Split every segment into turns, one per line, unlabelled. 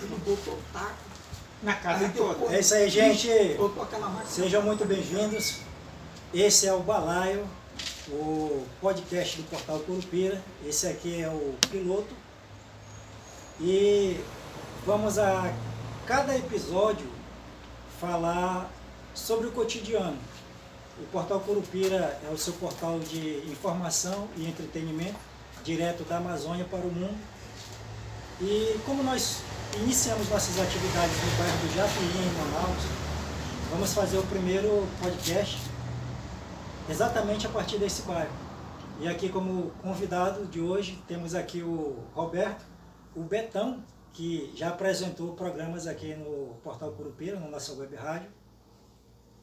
Ele botou o taco na casa
Aí
toda.
É isso aí, gente.
Botou aquela máquina.
Sejam muito bem-vindos. Esse é o Balaio, o podcast do Portal Curupira. Esse aqui é o piloto. E vamos a cada episódio falar sobre o cotidiano. O Portal Curupira é o seu portal de informação e entretenimento, direto da Amazônia para o mundo. E como nós iniciamos nossas atividades no bairro do Japim, em Manaus, vamos fazer o primeiro podcast exatamente a partir desse bairro. E aqui como convidado de hoje temos aqui o Roberto, o Betão, que já apresentou programas aqui no Portal Curupira, na nossa web rádio.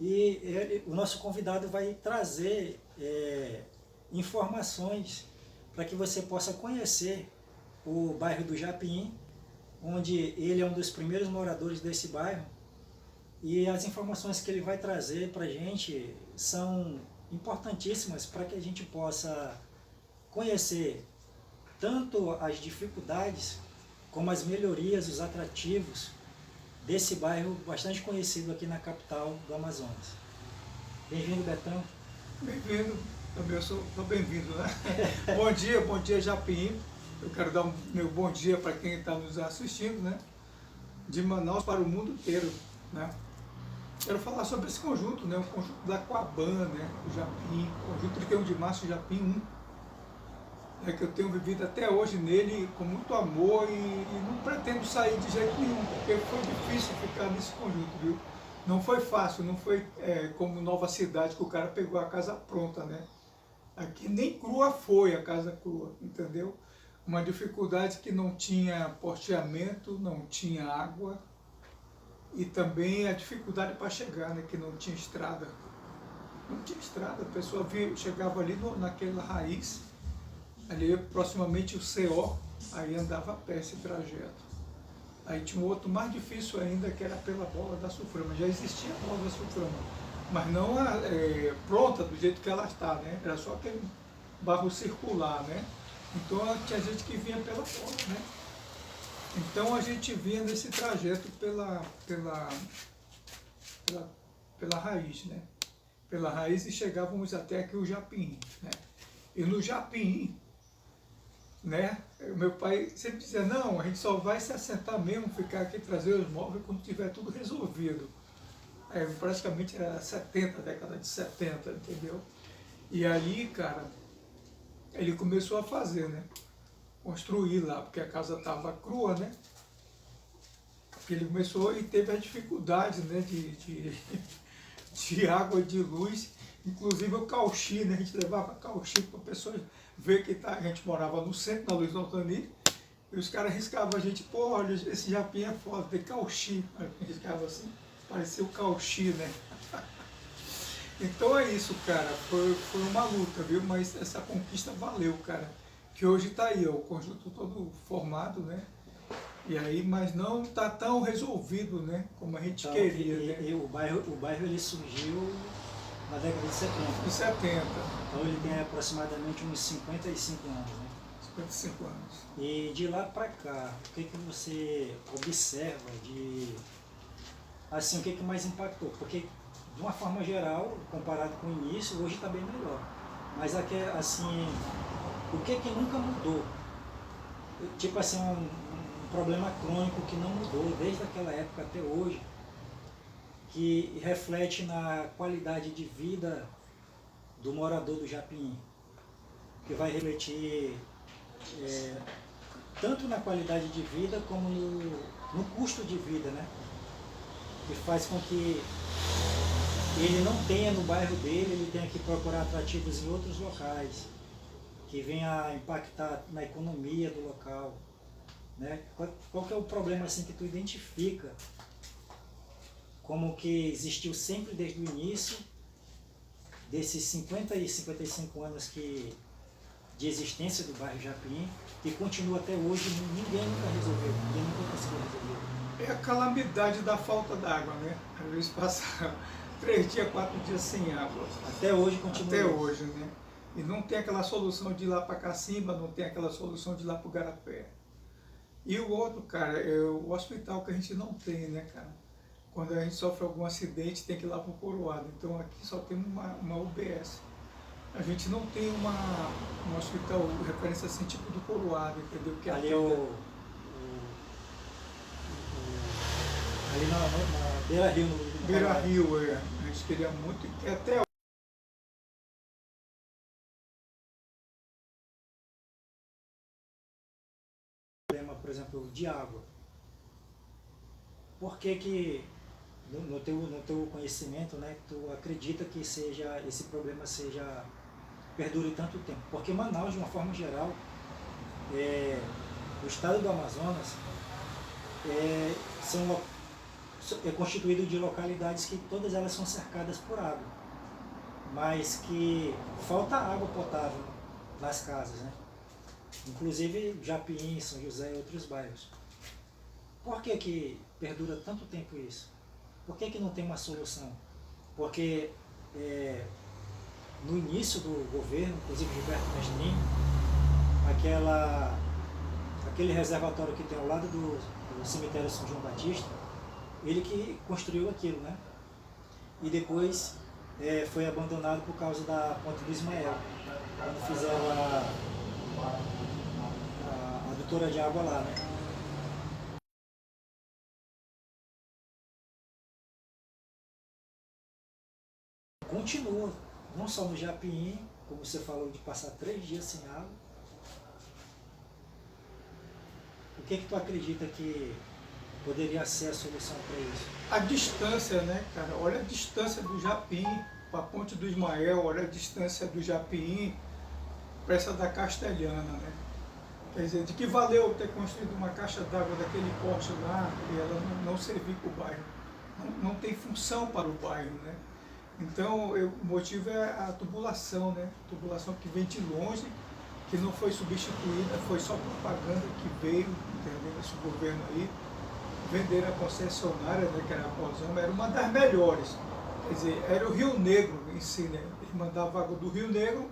E o nosso convidado vai trazer informações para que você possa conhecer o bairro do Japim, onde ele é um dos primeiros moradores desse bairro. E as informações que ele vai trazer para a gente são importantíssimas para que a gente possa conhecer tanto as dificuldades como as melhorias, os atrativos desse bairro bastante conhecido aqui na capital do Amazonas. Bem-vindo, Betão.
Bem-vindo, também eu sou bem-vindo, né? Bom dia Japim. Eu quero dar meu bom dia para quem está nos assistindo, né? De Manaus para o mundo inteiro, né? Quero falar sobre esse conjunto, né? O conjunto da Coaban, né? O Japim, o conjunto 31 de março, Japim 1. Que eu tenho vivido até hoje nele com muito amor e não pretendo sair de jeito nenhum, porque foi difícil ficar nesse conjunto, viu? Não foi fácil, não foi como Nova Cidade, que o cara pegou a casa pronta, né? Aqui nem crua foi a casa crua, entendeu? Uma dificuldade que não tinha porteamento, não tinha água e também a dificuldade para chegar, né? Que não tinha estrada. Não tinha estrada, a pessoa chegava ali naquela raiz, ali proximamente o CO, aí andava a pé esse trajeto. Aí tinha um outro mais difícil ainda, que era pela bola da Sulframa. Já existia a bola da Sulframa, mas não pronta do jeito que ela está, né? Era só aquele barro circular, né? Então tinha gente que vinha pela bola, né? Então a gente vinha nesse trajeto pela raiz, né? Pela raiz e chegávamos até aqui o Japim, né? E no Japim, né? Meu pai sempre dizia, não, a gente só vai se assentar mesmo, ficar aqui, trazer os móveis quando tiver tudo resolvido. Praticamente era 70, década de 70, entendeu? E aí, cara, ele começou a fazer, né? Construir lá, porque a casa estava crua, né? Porque ele começou e teve a dificuldade, né? de água, de luz, inclusive o cauchi, né? A gente levava cauchi para pessoas ver que a gente morava no centro, na Luiz Altani, e os caras riscavam a gente, pô, olha, esse Japim é foda, tem cauchi, riscava assim, parecia o cauchi, né? Então é isso, cara, foi uma luta, viu? Mas essa conquista valeu, cara, que hoje está aí, ó, o conjunto todo formado, né? E aí, mas não está tão resolvido, né? Como a gente queria, né?
E o bairro ele surgiu na década de 70.
De 70.
Então ele tem aproximadamente uns 55 anos, né?
55 anos.
E de lá para cá, o que você observa assim, o que mais impactou? Porque, de uma forma geral, comparado com o início, hoje está bem melhor. Mas aqui, assim, o que nunca mudou? Tipo assim, um problema crônico que não mudou desde aquela época até hoje, que reflete na qualidade de vida do morador do Japim, que vai refletir tanto na qualidade de vida como no custo de vida, né? Que faz com que ele não tenha no bairro dele, ele tenha que procurar atrativos em outros locais, que venha a impactar na economia do local, né? Qual que é o problema assim que tu identifica como que existiu sempre desde o início desses 50 e 55 anos de existência do bairro Japim, e continua até hoje, ninguém nunca resolveu, ninguém nunca conseguiu resolver?
É a calamidade da falta d'água, né? Às vezes passa 3 dias, 4 dias sem água.
Até hoje continua.
Até hoje, né? E não tem aquela solução de ir lá para Cacimba, não tem aquela solução de ir lá para o Garapé. E o outro, cara, é o hospital que a gente não tem, né, cara? Quando a gente sofre algum acidente, tem que ir lá pro Coroado. Então aqui só tem uma UBS. A gente não tem um hospital referência assim, tipo do Coroado, entendeu? Que
Ali
atenda.
ali na Beira Rio, no
Beira
Calvário.
Rio, a gente queria muito, que até
Problema, por exemplo, de água. Por que que no teu conhecimento, né, tu acredita que esse problema perdure tanto tempo? Porque Manaus, de uma forma geral, o estado do Amazonas é, são, é constituído de localidades que todas elas são cercadas por água, mas que falta água potável nas casas, né? Inclusive Japim, São José e outros bairros. Por que que perdura tanto tempo isso? Por que que não tem uma solução? Porque no início do governo, inclusive Gilberto Mestrin, aquele reservatório que tem ao lado do cemitério São João Batista, ele que construiu aquilo, né? E depois foi abandonado por causa da Ponte do Ismael, quando fizeram a adutora de água lá, né? Continua, não só no Japim, como você falou, de passar 3 dias sem água. O que tu acredita que poderia ser a solução para isso?
a distância, né, cara? Olha a distância do Japim para a Ponte do Ismael, olha a distância do Japim para essa da Castelhana, né? Quer dizer, de que valeu ter construído uma caixa d'água daquele porte lá e ela não servir para o bairro? Não tem função para o bairro, né? Então, o motivo é a tubulação, né? Tubulação que vem de longe, que não foi substituída, foi só propaganda que veio, entendeu? Esse governo aí, vender a concessionária, né, que era a Cosama, era uma das melhores. Quer dizer, era o Rio Negro em si, né? Eles mandavam água do Rio Negro,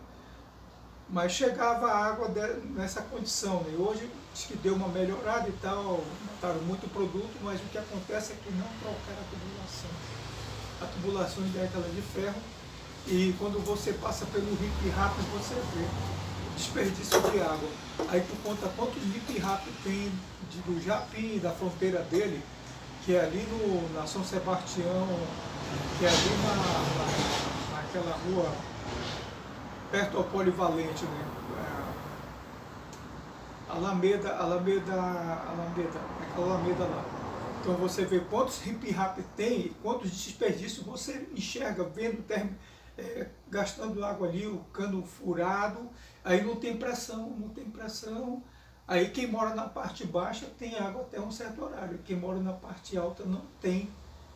mas chegava a água nessa condição, né? Hoje diz que deu uma melhorada e tal, botaram muito produto, mas o que acontece é que não trocaram a tubulação. A tubulação ainda é aquela de ferro, e quando você passa pelo rip-rap, você vê o desperdício de água. Aí tu conta quantos rip-rap tem do Japim, da fronteira dele, que é ali na São Sebastião, que é ali naquela rua perto ao Polivalente, né? Alameda, aquela Alameda lá. Então você vê quantos hip-rap tem, quantos desperdícios você enxerga, vendo, gastando água ali, o cano furado, aí não tem pressão. Aí quem mora na parte baixa tem água até um certo horário, quem mora na parte alta não tem.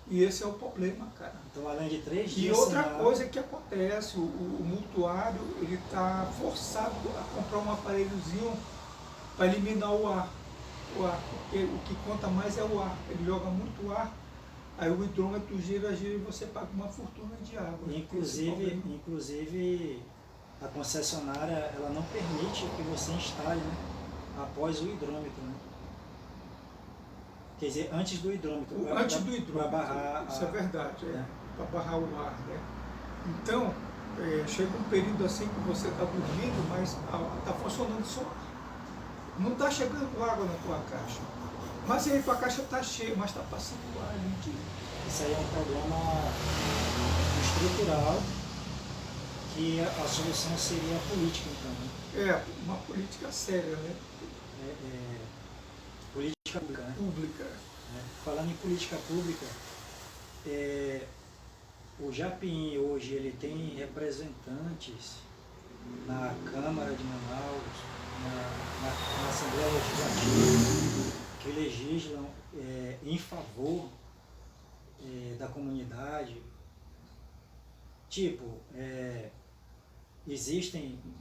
E esse é o problema, cara.
Então, além de 3
E
dias
outra
sem
coisa
água,
que acontece, o mutuário, ele está forçado a comprar um aparelhozinho para eliminar o ar, porque o que conta mais é o ar. Ele joga muito ar, aí o hidrômetro gira e você paga uma fortuna de água.
inclusive a concessionária ela não permite que você instale, né, após o hidrômetro, né? Quer dizer, antes do hidrômetro.
Antes do hidrômetro,
para barrar
isso é verdade,
né?
para barrar o ar, né? Então, chega um período assim que você está dormindo, mas está funcionando só ar. Não está chegando água na tua caixa. Mas aí tua caixa está cheia, mas está passando ar ali.
Isso aí é um problema estrutural que a solução seria a política, então, né?
Uma política séria, né?
Política pública, né?
Pública.
Falando em política pública, o Japim hoje ele tem representantes na Câmara de Manaus, na Assembleia Legislativa, que legislam em favor da comunidade. Tipo,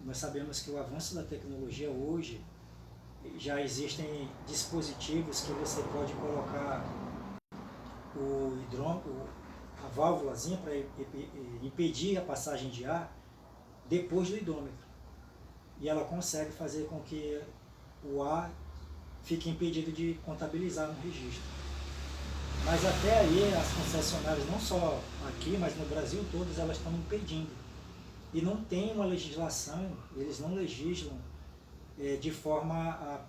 nós sabemos que o avanço da tecnologia hoje, já existem dispositivos que você pode colocar a válvulazinha para impedir a passagem de ar depois do hidrômetro. E ela consegue fazer com que o ar fica impedido de contabilizar no registro. Mas até aí as concessionárias, não só aqui, mas no Brasil todas, elas estão impedindo. E não tem uma legislação, eles não legislam de forma a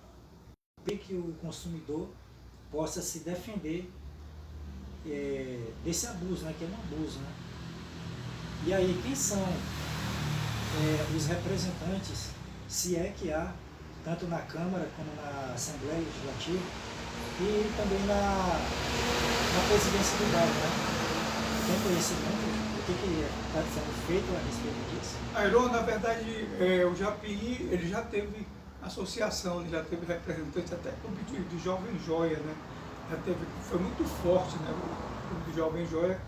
que o consumidor possa se defender desse abuso, né, que é um abuso. Né? E aí, quem são os representantes, se é que há, tanto na Câmara como na Assembleia Legislativa e também na presidência do bairro, né? Tem conhecimento do que está sendo feito a respeito disso?
Airon, na verdade, o Japim, ele já teve associação, ele já teve representante, até clube de Jovem Joia, né? Já teve, foi muito forte, né? O clube de Jovem Joia,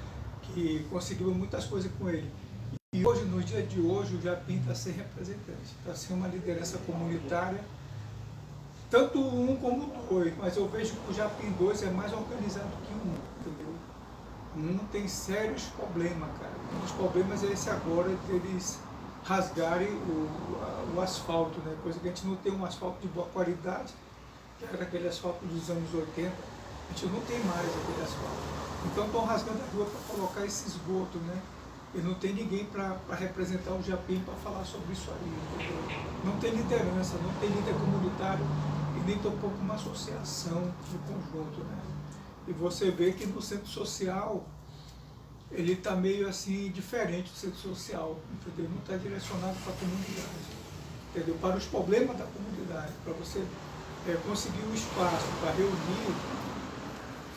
que conseguiu muitas coisas com ele. E hoje, no dia de hoje, o Japim está sem representante, está sem uma liderança comunitária, tanto um como dois, mas eu vejo que o Japim 2 é mais organizado que um, entendeu? Um tem sérios problemas, cara. Um dos problemas é esse agora deles rasgarem o asfalto, né? Coisa que a gente não tem um asfalto de boa qualidade, que era aquele asfalto dos anos 80, a gente não tem mais aquele asfalto. Então estão rasgando a rua para colocar esse esgoto, né? E não tem ninguém para representar o Japim para falar sobre isso aí, entendeu? Não tem liderança, não tem líder comunitário e nem tampouco uma associação no conjunto, né? E você vê que no centro social ele está meio assim diferente do centro social, entendeu? Não está direcionado para a comunidade, entendeu? Para os problemas da comunidade, para você conseguir um espaço para reunir,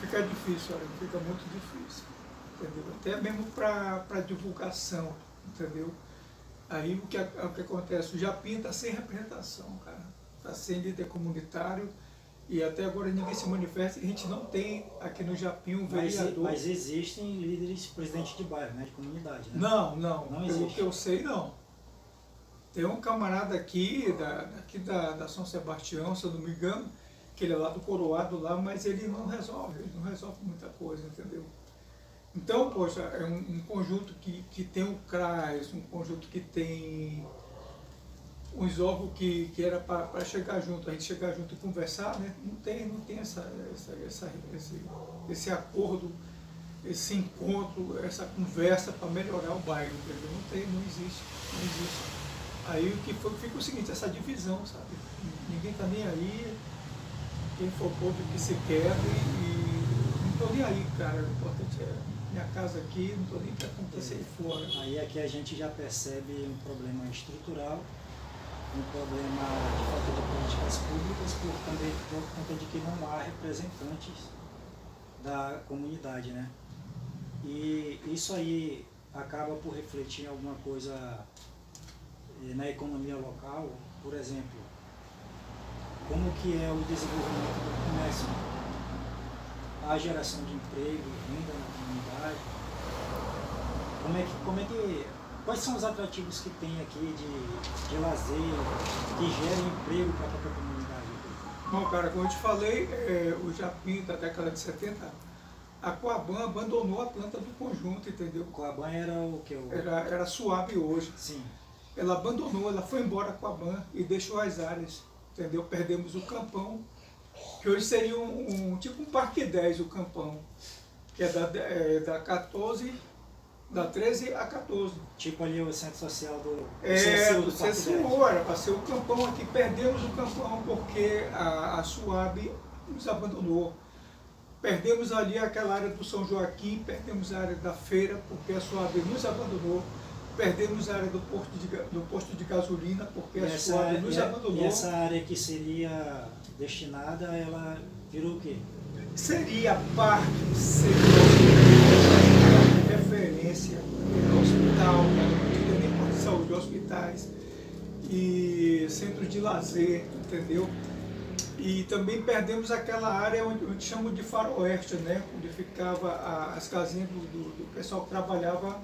fica difícil, olha, fica muito difícil, entendeu? Até mesmo para divulgação, entendeu? Aí o que acontece? O Japim está sem representação, cara, está sem líder comunitário. E até agora ninguém se manifesta, e a gente não tem aqui no Japim um vereador.
Mas existem líderes presidentes de bairro, né, de comunidade, né?
Não pelo que eu sei, não. Tem um camarada aqui da São Sebastião, se eu não me engano, que ele é lá do Coroado lá, mas ele não resolve muita coisa, entendeu? Então, poxa, é um conjunto que tem o CRAS, um conjunto que tem uns órgãos que era para chegar junto, a gente chegar junto e conversar, né? Não tem esse acordo, esse encontro, essa conversa para melhorar o bairro, entendeu? Não existe. Aí o que fica o seguinte, essa divisão, sabe? Ninguém está nem aí, quem for pobre que se quer e não estou nem aí, cara. O importante é minha casa aqui, não estou nem para acontecer aí fora.
Aí aqui a gente já percebe um problema estrutural, um problema de falta de políticas públicas, por conta de que não há representantes da comunidade, né? E isso aí acaba por refletir em alguma coisa na economia local, por exemplo, como que é o desenvolvimento do comércio, a geração de emprego, renda na comunidade, quais são os atrativos que tem aqui de lazer, que geram emprego para a própria comunidade?
Bom, cara, como eu te falei, o Japim da década de 70, a Coaban abandonou a planta do conjunto, entendeu?
Coaban era o que?
Era a Suabe hoje.
Sim.
Ela abandonou, ela foi embora com a Coaban e deixou as áreas, entendeu? Perdemos o Campão, que hoje seria tipo um Parque 10, o Campão, que é da 14... Da 13 a 14.
Tipo ali o centro social do
do CSU, era para ser o Campão aqui. Perdemos o Campão porque a Suabe nos abandonou. Perdemos ali aquela área do São Joaquim, perdemos a área da feira porque a Suabe nos abandonou. Perdemos a área do posto de gasolina porque a Suabe nos abandonou.
E essa área que seria destinada, ela virou o quê?
Seria parque, referência, hospital, não tinha nem posto de saúde, hospitais e centro de lazer, entendeu? E também perdemos aquela área onde chamam de faroeste, né? Onde ficava as casinhas do pessoal que trabalhava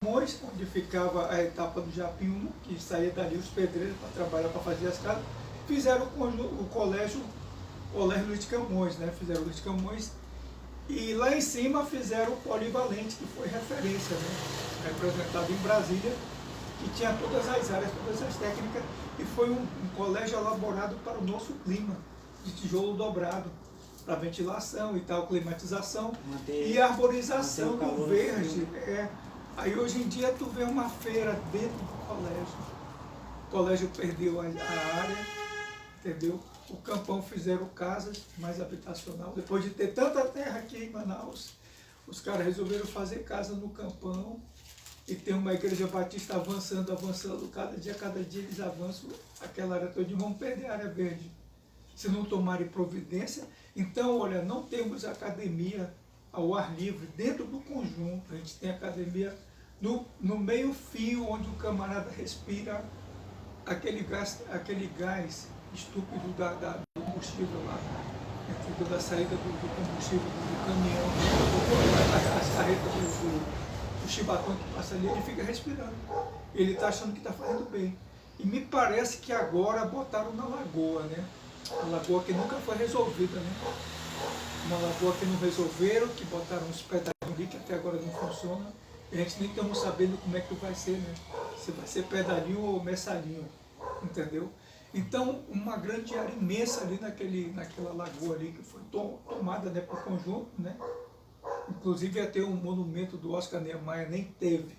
onde ficava a etapa do Japim 1, que saía dali os pedreiros para trabalhar, para fazer as casas, fizeram o colégio Luiz de Camões, né? Fizeram o Luiz de Camões e lá em cima fizeram o Polivalente, que foi referência, né? Representado em Brasília, que tinha todas as áreas, todas as técnicas, e foi um colégio elaborado para o nosso clima, de tijolo dobrado, para ventilação e tal, climatização e arborização do verde. Aí hoje em dia tu vê uma feira dentro do colégio. O colégio perdeu a área, entendeu? O Campão fizeram casas mais habitacional. Depois de ter tanta terra aqui em Manaus, os caras resolveram fazer casa no Campão. E tem uma igreja batista avançando, cada dia eles avançam aquela área toda, e vão perder a área verde. Se não tomarem providência. Então, olha, não temos academia ao ar livre dentro do conjunto. A gente tem academia no meio fio, onde o camarada respira aquele gás estúpido do combustível lá, entendeu? Da saída do combustível do caminhão, as carretas do chibatão que passa ali, ele fica respirando. Ele está achando que está fazendo bem. E me parece que agora botaram na lagoa, né? A lagoa que nunca foi resolvida, né? Uma lagoa que não resolveram, que botaram uns pedalinhos ali que até agora não funciona. E a gente nem estamos sabendo como é que vai ser, né? Se vai ser pedalinho ou mensalinho, entendeu? Então, uma grande área imensa ali naquela lagoa ali, que foi tomada, né, por conjunto, né? Inclusive ia ter um monumento do Oscar Niemeyer, nem teve.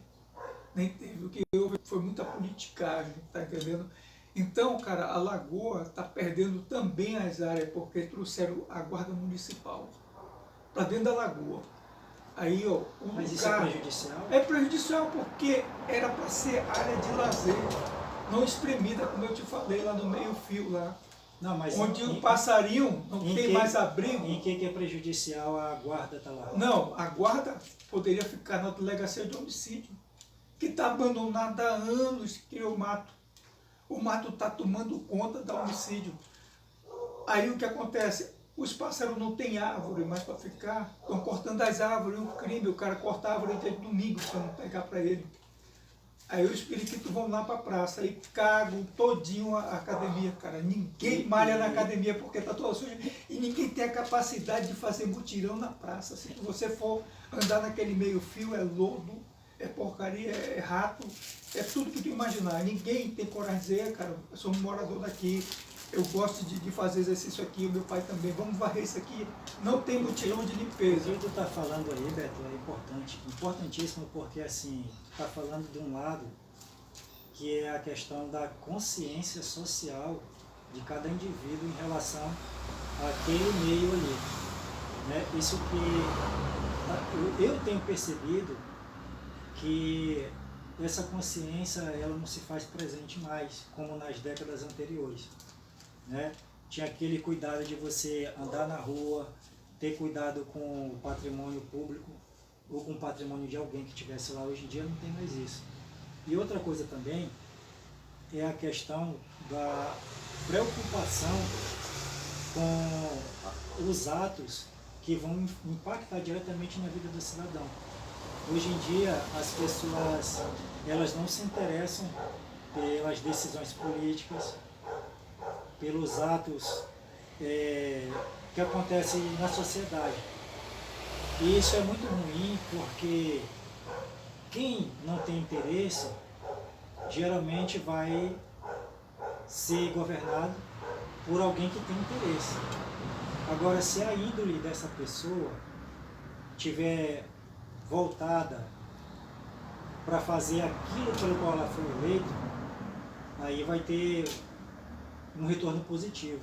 O que houve foi muita politicagem, tá entendendo? Então, cara, a lagoa está perdendo também as áreas, porque trouxeram a guarda municipal para dentro da lagoa. Aí, ó,
Mas isso é prejudicial?
É prejudicial porque era para ser área de lazer, não espremida, como eu te falei, lá no meio-fio lá.
Não, mas
onde o passarinho não tem mais abrigo.
Em que é prejudicial a guarda estar lá?
Não, a guarda poderia ficar na delegacia de homicídio, que está abandonada há anos, que o mato está tomando conta da homicídio. Aí o que acontece? Os pássaros não têm árvore mais para ficar, estão cortando as árvores, um crime, o cara corta a árvore de domingo para não pegar para ele. Aí os periquitos vão lá para a praça e cagam todinho a academia, cara. Ninguém malha na academia porque está toda suja e ninguém tem a capacidade de fazer mutirão na praça. Se você for andar naquele meio-fio, é lodo, é porcaria, é rato, é tudo que tu imaginar. Ninguém tem coragem de dizer, cara, eu sou um morador daqui, eu gosto de fazer exercício aqui, o meu pai também, vamos varrer isso aqui. Não tem mutirão de limpeza.
O que tu está falando aí, Beto, é importante, importantíssimo, porque assim, tu está falando de um lado que é a questão da consciência social de cada indivíduo em relação àquele meio ali. Né? Isso que eu tenho percebido que essa consciência ela não se faz presente mais, como nas décadas anteriores. Né? Tinha aquele cuidado de você andar na rua, ter cuidado com o patrimônio público ou com o patrimônio de alguém que estivesse lá. Hoje em dia não tem mais isso. E outra coisa também é a questão da preocupação com os atos que vão impactar diretamente na vida do cidadão. Hoje em dia as pessoas elas não se interessam pelas decisões políticas, pelos atos que acontecem na sociedade. E isso é muito ruim porque quem não tem interesse geralmente vai ser governado por alguém que tem interesse. Agora, se a índole dessa pessoa tiver voltada para fazer aquilo pelo qual ela foi eleita, aí vai ter um retorno positivo.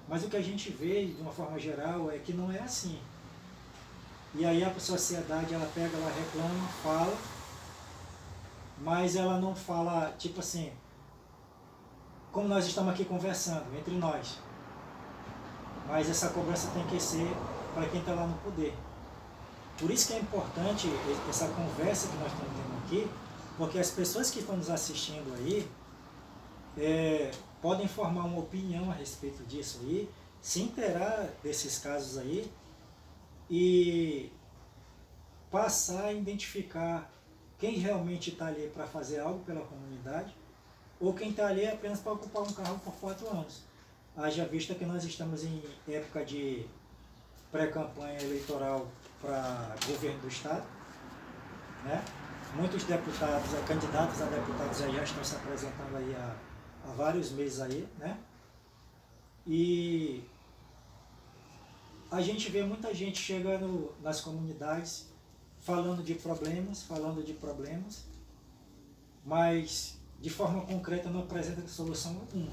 Mas o que a gente vê, de uma forma geral, é que não é assim. E aí a sociedade, ela pega, ela reclama, fala, mas ela não fala, tipo assim, como nós estamos aqui conversando, entre nós. Mas essa cobrança tem que ser para quem está lá no poder. Por isso que é importante essa conversa que nós estamos tendo aqui, porque as pessoas que estão nos assistindo aí, podem formar uma opinião a respeito disso aí, se inteirar desses casos aí e passar a identificar quem realmente está ali para fazer algo pela comunidade ou quem está ali apenas para ocupar um cargo por 4 anos. Haja vista que nós estamos em época de pré-campanha eleitoral para governo do Estado, né? muitos deputados, candidatos a deputados já estão se apresentando aí há vários meses aí, né? E a gente vê muita gente chegando nas comunidades falando de problemas, mas de forma concreta não apresenta solução alguma.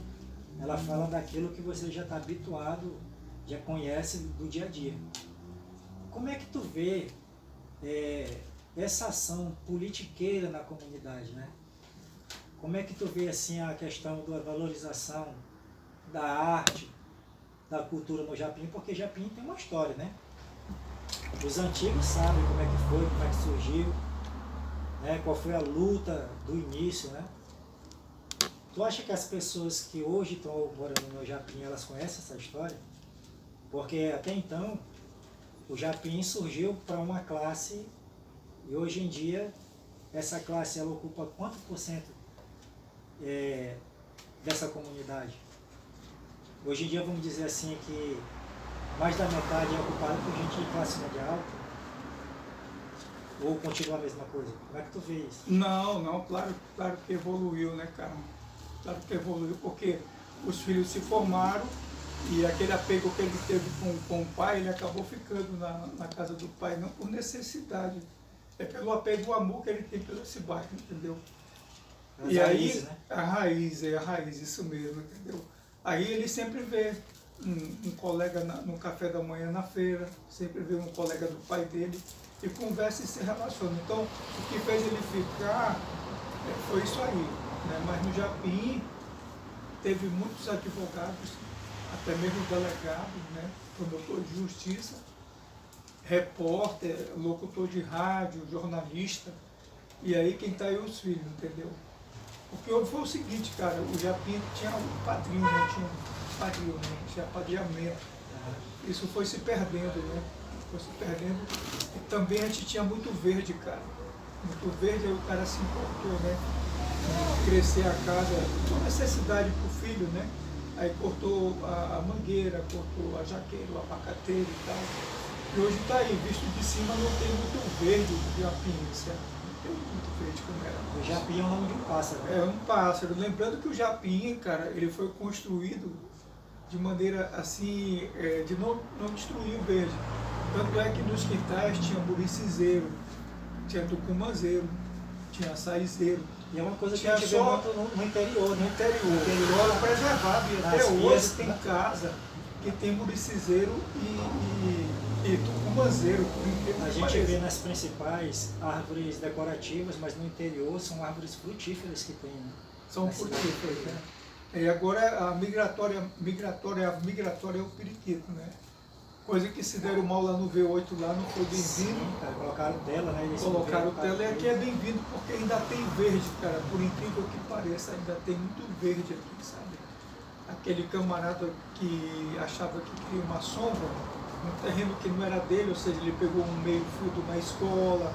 Ela fala daquilo que você já está habituado, já conhece do dia a dia. Como é que tu vê essa ação politiqueira na comunidade, né? Como é que tu vê assim a questão da valorização da arte, da cultura no Japim? Porque Japim tem uma história, né? Os antigos sabem como é que foi, como é que surgiu, né? Qual foi a luta do início, né? Tu acha que as pessoas que hoje estão morando no Japim, elas conhecem essa história? Porque até então, o Japim surgiu para uma classe e hoje em dia, essa classe ela ocupa quanto por cento dessa comunidade? Hoje em dia, vamos dizer assim, que mais da metade é ocupada por gente de classe média alta? Ou continua a mesma coisa? Como é que tu vê isso?
Não, claro que evoluiu, né, cara? Claro que evoluiu, porque os filhos se formaram e aquele apego que ele teve com o pai, ele acabou ficando na casa do pai, não por necessidade. É pelo apego e o amor que ele tem pelo esse bairro, entendeu?
As raízes, né?
A raiz, isso mesmo, entendeu? Aí ele sempre vê um colega no café da manhã na feira, sempre vê um colega do pai dele e conversa e se relaciona. Então, o que fez ele ficar foi isso aí, né? Mas no Japim teve muitos advogados, até mesmo delegados, né? Promotor de justiça, repórter, locutor de rádio, jornalista, e aí quem tá aí os filhos, entendeu? Porque foi o seguinte, cara, o Japim tinha um padrinho, né? Tinha padrinhamento. Isso foi se perdendo, né? Foi se perdendo. E também a gente tinha muito verde, cara. Muito verde, aí o cara se importou, né? Crescer a casa, com necessidade pro filho, né? Aí cortou a mangueira, cortou a jaqueira, o abacateiro e tal. E hoje está aí, visto de cima não tem muito verde do Japim, certo? Não tem muito verde como era.
O Japim é o nome de um pássaro. Né?
É um pássaro. Lembrando que o Japim, cara, ele foi construído de maneira assim, de não destruir o verde. Tanto é que nos quintais tinha muricizeiro, tinha tucumanzeiro, tinha açaizeiro.
E é uma coisa que
tinha
a gente vê muito no interior, né?
No interior era preservado. E até hoje tem casa que tem muricizeiro e tucumanzeiro.
A gente vê nas principais árvores decorativas, mas no interior são árvores frutíferas que tem, né?
São frutíferas, né? E agora a migratória é o periquito, né? Coisa que se deram mal lá no V8 lá não foi bem-vindo.
Colocaram tela, né?
Colocaram tela e aqui é bem-vindo porque ainda tem verde, cara. Por incrível que pareça, ainda tem muito verde aqui, sabe? Aquele camarada que achava que queria uma sombra, um terreno que não era dele, ou seja, ele pegou um meio-fio de uma escola,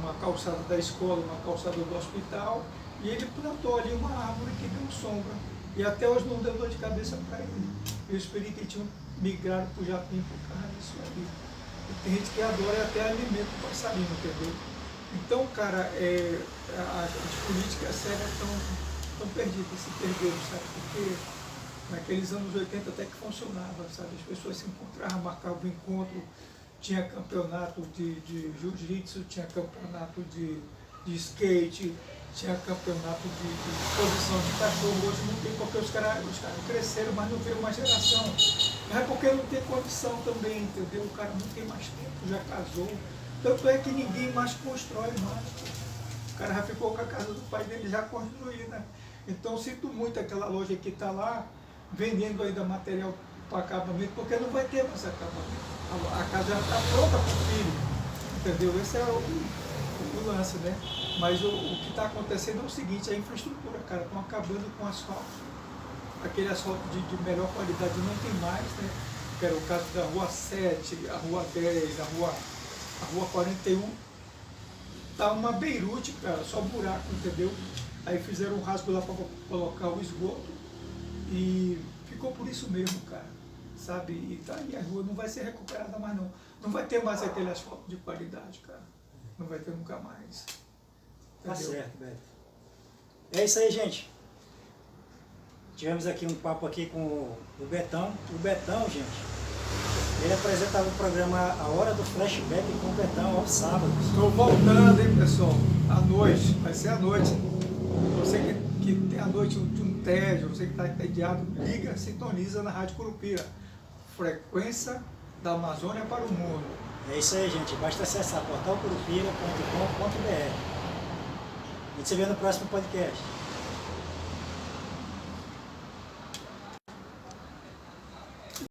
uma calçada da escola, uma calçada do hospital, e ele plantou ali uma árvore que deu sombra. E até hoje não deu dor de cabeça para ele. E os periquitinhos migraram para o Japim por causa disso ali. E tem gente que adora e até alimenta o passarinho, entendeu? Então, cara, as políticas sérias estão perdidas, se perderam, sabe? Porque naqueles anos 80 até que funcionava, sabe? As pessoas se encontravam, marcavam encontro, tinha campeonato de jiu-jitsu, tinha campeonato de skate, tinha campeonato de posição de cachorro. Hoje não tem, porque os caras cresceram, mas não veio uma geração. Mas é porque não tem condição também, entendeu? O cara não tem mais tempo, já casou. Tanto é que ninguém mais constrói mais. O cara já ficou com a casa do pai dele já construída. Então sinto muito aquela loja que está lá, vendendo ainda material para acabamento, porque não vai ter mais acabamento. A casa já está pronta para o filho, entendeu? Esse é o lance, né? Mas o que está acontecendo é o seguinte, a infraestrutura, cara, estão acabando com o asfalto. Aquele asfalto de melhor qualidade não tem mais, né? Que era o caso da Rua 7, a Rua 10, a Rua 41. Tá uma Beirute, cara, só buraco, entendeu? Aí fizeram um rasgo lá para colocar o esgoto e ficou por isso mesmo, cara, sabe? E tá aí, a rua não vai ser recuperada mais não. Não vai ter mais aquele asfalto de qualidade, cara. Não vai ter nunca mais.
Tá
Entendeu?
certo, Beto. É isso aí, gente. Tivemos aqui um papo aqui com o Betão. O Betão, gente, ele apresentava o programa A Hora do Flashback com o Betão aos sábados.
Estou voltando, hein, pessoal? À noite, vai ser à noite. Você que tem à noite um tédio, você que está entediado, liga, sintoniza na Rádio Curupira. Frequência da Amazônia para o mundo.
É isso aí, gente. Basta acessar portalcurupira.com.br. A gente se vê no próximo podcast.